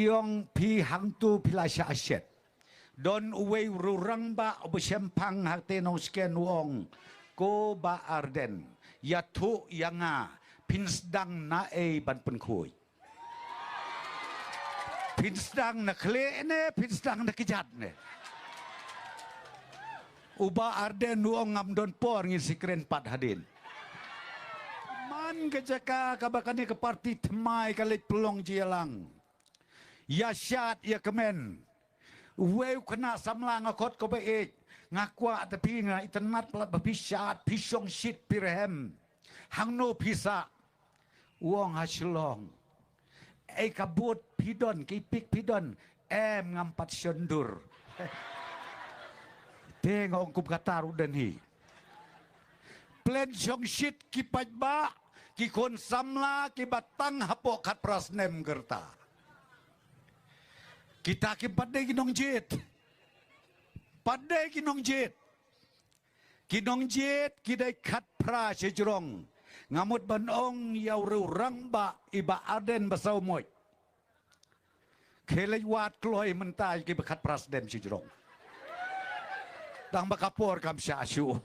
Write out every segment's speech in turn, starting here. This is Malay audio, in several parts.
iong pi hang tu pilasya asyet. Don uwe rurang ba obsempang hakte nong sken wong ko ba arden. Ya tu yanga pinsdang na ban penkui. Pinsdang na kle ne, pinsdang na kejat ne. Uba arden wong ngam don por ngin sikren pat hadin. Man kejaka kabakani ke parti temai kalit pelong jelang. Ya syat ya kemen. Weu kena samlang akot ko baik. Ngakwa tapi nga internet pala babisat pisong shit pirhem. Hang no pisa. Wong hasilong. Kabut pidon kipik pidon ngampat sendur. Tengok kup kataru dan hi. Plan song shit kipat ba ki kon samla ki batang hapok kat prasnem gerta. Kita ki padai kinong jit. Padai kinong jit. Kinong jit kidai kat pra sejrong. Ngamut banong yaw rurang ba iba aden basau moy. Kelai wat kloy mentai ki bekat prasnem sejrong. Dang bakapor kam syasyu.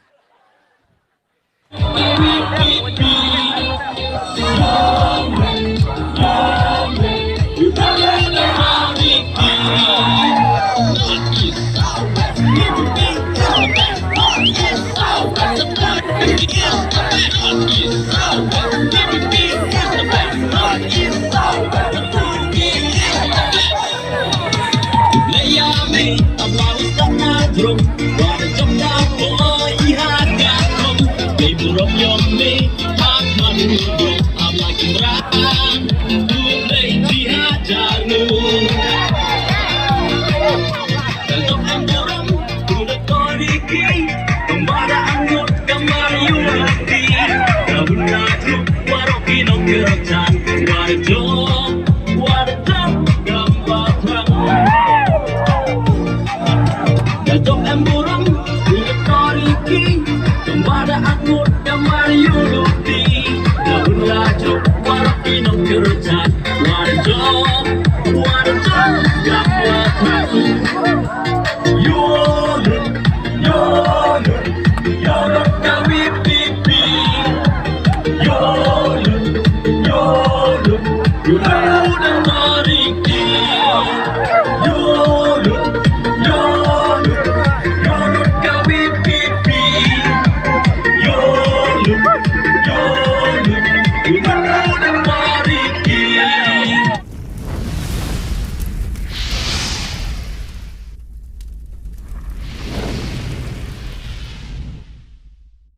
Don't